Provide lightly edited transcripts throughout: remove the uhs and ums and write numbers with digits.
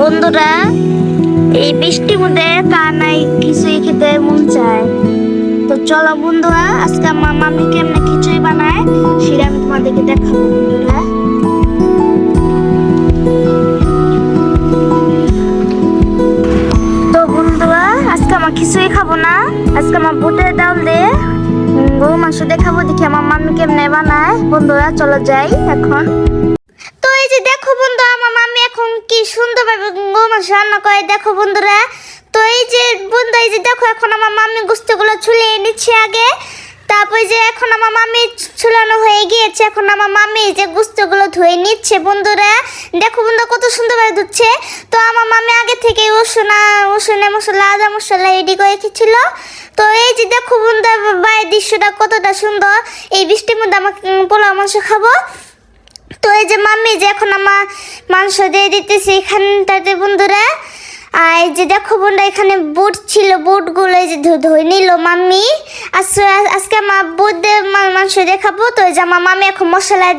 বন্ধুরা, এই বৃষ্টির মধ্যে কানাই খিচুড়ি খেতে মন চায়। তো চলো বন্ধুরা, আজকে আমার মামি কেমনে খিচুড়ি বানায় সেটা আমি তোমাদেরকে দেখাবো বন্ধুরা। তো বন্ধুরা, আজকে আমার খিচুড়ি খাবো না, আজকে আমার বুটের ডাল দিয়ে গরু মাংস দেখাবো। দেখি আমার মামি কেমনে বানায়। বন্ধুরা চলো যাই এখন। তো এই যে দেখো বন্ধু, আমার মামি এখন কি সুন্দরভাবে গরু মাংস রান্না করে দেখো বন্ধুরা। তো এই যে বন্ধু, এই যে দেখো এখন আমার মামি গোস্তগুলো ছুলে নিচ্ছে আগে। তারপর যে এখন আমার মামি ছুলানো হয়ে গিয়েছে, এখন আমার মামি যে গোস্তগুলো ধুয়ে নিচ্ছে বন্ধুরা। দেখো বন্ধু কত সুন্দরভাবে ধুচ্ছে। তো আমার মামি আগে থেকে রসুনের মশলা আদা মশলা রেডি করে রেখেছিল। তো এই যে দেখো বন্ধু, বাইরের দৃশ্যটা কতটা সুন্দর। এই বৃষ্টির মধ্যে আমার পোলাও মাংস খাবো। তো এই যে মাম্মি যে এখন আমার মাংস দিয়ে দিতেছে এখানটাতে বন্ধুরা। আর এই যে দেখো বন্ধু, এখানে বুট ছিল, বুটগুলো এই যে ধুয়ে নিল মাম্মি। আজকে আমার বুট দিয়ে মাংস দেখাবো। তো এই যে আমার মাম্মি এখন মশলা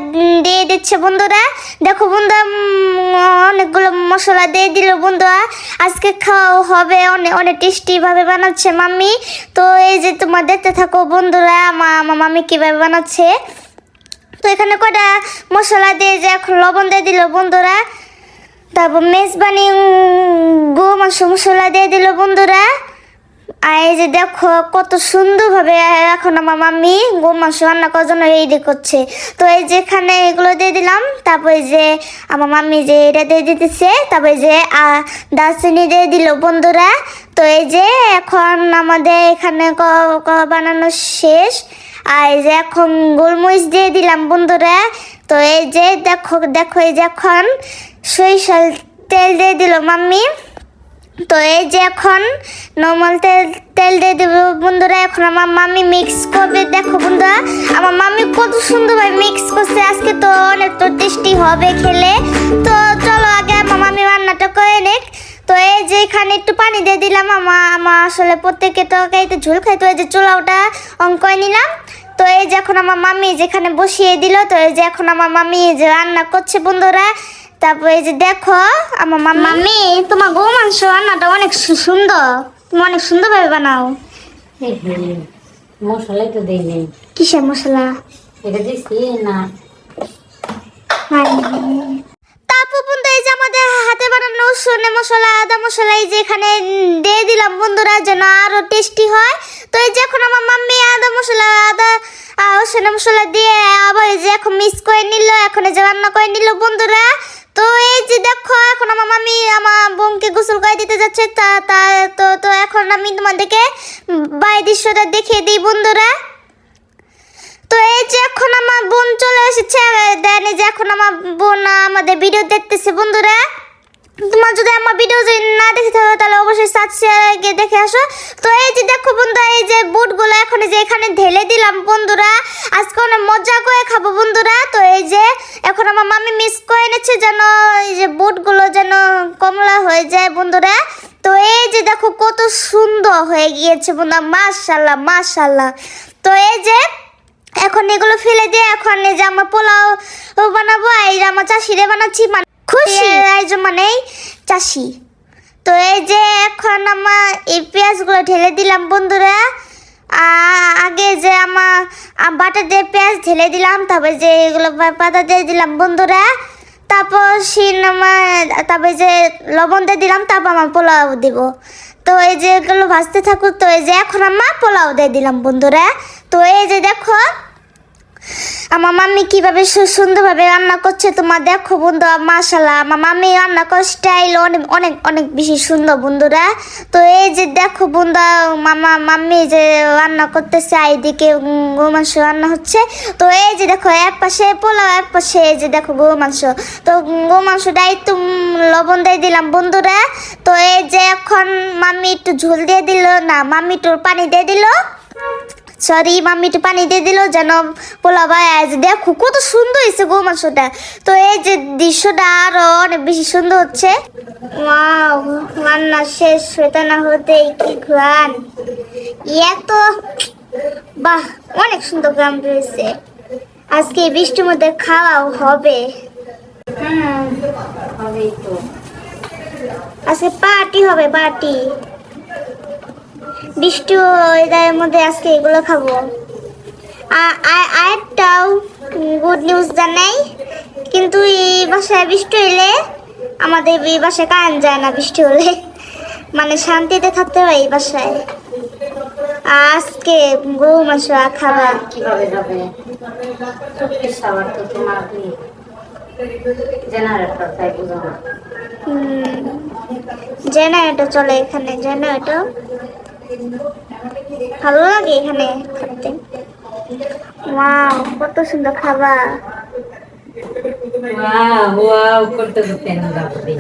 দিয়ে দিচ্ছে বন্ধুরা। দেখো বন্ধু, অনেকগুলো মশলা দিয়ে দিল বন্ধুরা। আজকে খাওয়া হবে, অনেক অনেক টেস্টিভাবে বানাচ্ছে মাম্মি। তো এই যে তোমার দেখতে থাকো বন্ধুরা আমার মাম্মি কীভাবে বানাচ্ছে। তো এখানে কটা মশলা দিয়ে যে এখন লবণ দিয়ে দিল বন্ধুরা। তারপর মেজবানি গরু মাংস মশলা দিয়ে দিল বন্ধুরা। আর এই যে দেখো কত সুন্দরভাবে এখন আমার মাম্মি গরু মাংস রান্না করার জন্য রেডি করছে। তো এই যে এখানে এগুলো দিয়ে দিলাম। তারপরে যে আমার মাম্মি যে এটা দিয়ে দিতেছে। তারপরে যে দারচিনি দিয়ে দিল বন্ধুরা। তো এই যে এখন আমাদের এখানে বানানো শেষ। আর এই যে এখন গোলমরিচ দিয়ে দিলাম বন্ধুরা। তো এই যে দেখো এই যে এখন সরিষার তেল দিয়ে দিল মাম্মি। তো এই যে এখন নর্মাল তেল দিয়ে দেবো বন্ধুরা। এখন আমার মাম্মি মিক্স করবে। দেখো বন্ধুরা, আমার মাম্মি কত সুন্দরভাবে মিক্স করছে। আজকে তো অনেক তো টেস্টি হবে খেলে। তো চলো আগে আমার মাম্মি রান্নাটা করে নিক। তো এই যে এখানে একটু পানি দিয়ে দিলাম। আমার আসলে প্রত্যেকে তরকারিতে ঝোল খাই। তো এই যে চুলাওটা অন করে নিলাম। তো এই যে এখন আমার মাম্মি যেখানে বসিয়ে দিল। তো এই যে এখন আমার মাম্মি যে রান্না করছে বন্ধুরা। তারপর এই যে দেখো আমার মাম্মি, তোমার গরু মাংস রান্নাটা অনেক সুন্দর, তুমি অনেক সুন্দরভাবে বানাও। মশলাই তো দেই নেই। কিসের মশলা? এটা দিছি না। তারপর বন্ধু, এই যে আমাদের হাতে বানানো রসুনের মশলা আদা মশলা এই যে এখানে দিয়ে দিলাম বন্ধুরা, যেন আরো টেস্টি হয়। তো এই যে এখন আমার মাম্মি আদা মশলা রসুনের মশলা দিয়ে আবার এই যে এখন মিক্স করে নিল, এখন এই যে রান্না করে নিল বন্ধুরা। তো এই যে দেখো এখন আমার মামি আমার বোনকে গোসল করে দিতে যাচ্ছে। তো এখন আমি তোমাদেরকে বাইরের দৃশ্যটা দেখিয়ে দিই বন্ধুরা। তো এই যে এখন আমার বোন চলে এসেছে। দেন এই যে এখন আমার বোন আমাদের ভিডিও দেখতেছে বন্ধুরা। তোমার যদি আমার ভিডিও যদি না দেখে থাকো তাহলে অবশ্যই সাবস্ক্রাইব গিয়ে দেখে আসো। তো এই যে দেখো বন্ধুরা, এই যে বুটগুলো এখন যে এখানে ঢেলে দিলাম বন্ধুরা। আজকে অনেক মজা করে খাবো বন্ধুরা। তো এই যে এখন আমার মামি মিক্স করে এনেছে যেন এই যে বুটগুলো যেন কমলা হয়ে যায় বন্ধুরা। তো এই যে দেখো কত সুন্দর হয়ে গিয়েছে বন্ধুরা, মাশাআল্লাহ মাশাআল্লাহ। তো এই যে এখন এগুলো ফেলে দিয়ে এখন এই যে আমার পোলাও বানাবো। এই যে আমার চাষিরে বানাচ্ছি, মানে খুশি আয়োজন মানে চাষি। তো এই যে এখন আমার এই পেঁয়াজগুলো ঢেলে দিলাম বন্ধুরা। আগে যে আমার বাটা দিয়ে পেঁয়াজ ঢেলে দিলাম। তারপরে যে এগুলো পাতা দিয়ে দিলাম বন্ধুরা। তারপর তারপরে যে লবণ দিয়ে দিলাম। তারপর আমার পোলাও দিব। তো এই যে এগুলো ভাজতে থাকুক। তো এই যে এখন আমার পোলাও দিয়ে দিলাম বন্ধুরা। তো এই যে দেখো আমার মাম্মি কিভাবে সুন্দরভাবে রান্না করছে তোমার দেখো বন্ধু, মাশাআল্লাহ। আমার মাম্মি রান্না করার স্টাইল অনেক অনেক অনেক বেশি সুন্দর বন্ধুরা। তো এই যে দেখো বন্ধু, মাম্মি যে রান্না করতেছে, এইদিকে গরু মাংস রান্না হচ্ছে। তো এই যে দেখো এক পাশে পোলাও, এক পাশে এই যে দেখো গরু মাংস। তো গরু মাংসটা একটু লবণ দিয়ে দিলাম বন্ধুরা। তো এই যে এখন মাম্মি একটু ঝোল দিয়ে দিল, না মাম্মি একটু পানি দিয়ে দিল, সরি মাম্মি একটু পানি দিয়ে দিল যেন পোলাও ভাই। দেখো কত সুন্দর হয়েছে গরু মাংসটা। তো এই যে দৃশ্যটা আরো অনেক বেশি সুন্দর হচ্ছে। ওয়াও, রান্না শেষ হতে না হতেই কি ঘ্রাণ, এত বাহ, অনেক সুন্দর ঘ্রাণ রয়েছে। আজকে বৃষ্টির মধ্যে খাওয়াও হবে। হবেই তো। আজকে পার্টি হবে, পার্টি। বৃষ্টি ওয়েদারের মধ্যে আজকে এগুলো খাবো। আরেকটাও গুড নিউজ জানাই, কিন্তু এই বাসায় বৃষ্টি হইলে আমাদের এই বাসায় কারেন্ট যায় না। বৃষ্টি হলে মানে শান্তিতে থাকতে হয় এই বাসায়। আজকে গরু মাংস খাবার কিভাবে যাবে? চব্বিশ আওয়ার তো তোমার জেনারেটর, তাই বুঝো না। জেনারেটর চলে এখানে, জেনারেটর ভালো লাগে এখানে খাতে। ওয়াও, কত সুন্দর খাবার। ওয়াও করতে করতে না যাবে।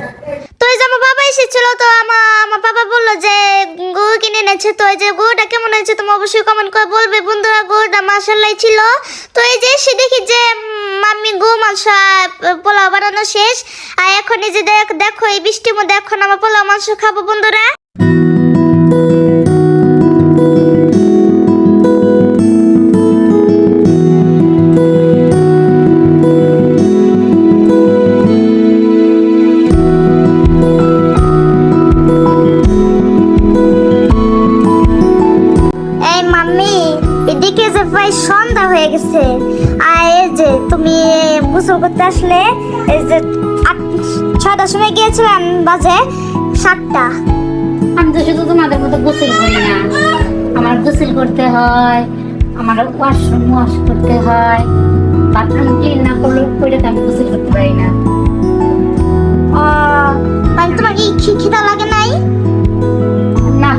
তো এই যে আমার বাবা এসেছিল, তো আমার বাবা বললো যে গরু কিনে এনেছে। তো এই যে গরুটা কেমন হয়েছে তুমি অবশ্যই কমেন্ট করে বলবে বন্ধুরা। গরুটা মাশাআল্লাহ ছিল। তো এই যে এসে দেখি যে মাম্মি গরু মাংস পোলাও বানানো শেষ। আর এখন এই যে দেখো এই বৃষ্টির মধ্যে এখন আমার পোলাও মাংস খাবো বন্ধুরা। এদিকে যে প্রায় সন্ধ্যা হয়ে গেছে, আর এই যে তুমি গোসল করতে আসলে এই যে 6টার সময় গিয়েছিলাম, বাজে 7টা। আমি তো শুধু তোমাদের মতো গোসল করি না, আমার গোসল করতে হয়, আমার ওয়াশরুম ওয়াশ করতে হয়, বাথরুম ক্লিন না করলে তো আমি গোসল করতে পারি না। মানে তোমার কি খিদা লাগে নাই? না,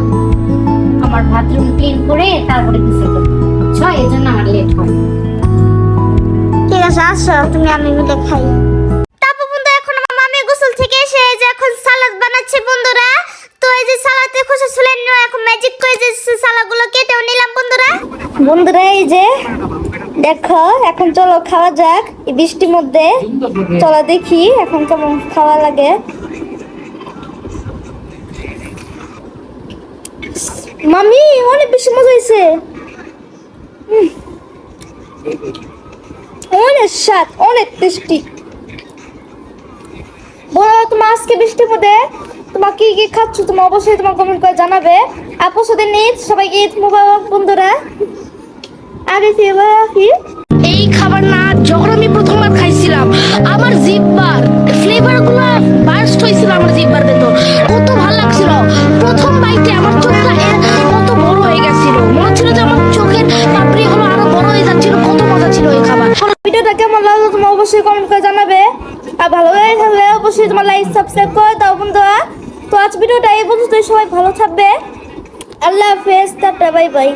আমার বাথরুম ক্লিন করে তারপরে গোসল করতে হয়, এই জন্য আমার লেট হয়। ঠিক আছে, আসো তুমি আমি মিলে খাই। তারপর বন্ধু এখন আমার মামি গোসল থেকে এসে যে এখন সালাদ বানাচ্ছে বন্ধুরা। তো এই যে সালাদে খুশি ছিলেন, এখন ম্যাজিক করে যে সালাদগুলো কেটেও নিলাম বন্ধুরা। বন্ধুরা এই যে দেখো, এখন চলো খাওয়া যাক এই বৃষ্টির মধ্যে। চলো দেখি এখন কেমন খাওয়া লাগে। মামি অনেক বেশি মজা হয়েছে, অনেক স্বাদ, অনেক টেস্টি। বলো তোমার আজকে বৃষ্টির মধ্যে তোমার কি কি খাচ্ছ, তুমি অবশ্যই তোমার কমেন্ট করে জানাবে। আর পরশুদিন ঈদ, সবাইকে ঈদ মুবারক বন্ধুরা। আর এই খাবার না যখন আমি প্রথমবার খাইছিলাম, আমার জিহ্বার ফ্লেভার গুলো বার্স্ট হয়েছিল আমার জিহ্বার ভেতর। কত ভালো লাগছিল প্রথম বাইটে, আমার চোখটা কত বড় হয়ে গেছিল, মনে হচ্ছিল যে আমার চোখের পাপড়ি হলো আরো বড় হয়ে যাচ্ছিল। কত মজা ছিল এই খাবার। ভিডিওটা কেমন লাগলো তুমি অবশ্যই কমেন্ট করে জানাবে। আর ভালো লাগে থাকলে অবশ্যই তোমার লাইক সাবস্ক্রাইব করে দাও বন্ধুরা। তো আজ ভিডিওটা এই পর্যন্তই, সবাই ভালো থাকবে। আল্লাহ হাফেজ, টাটা, বাই বাই।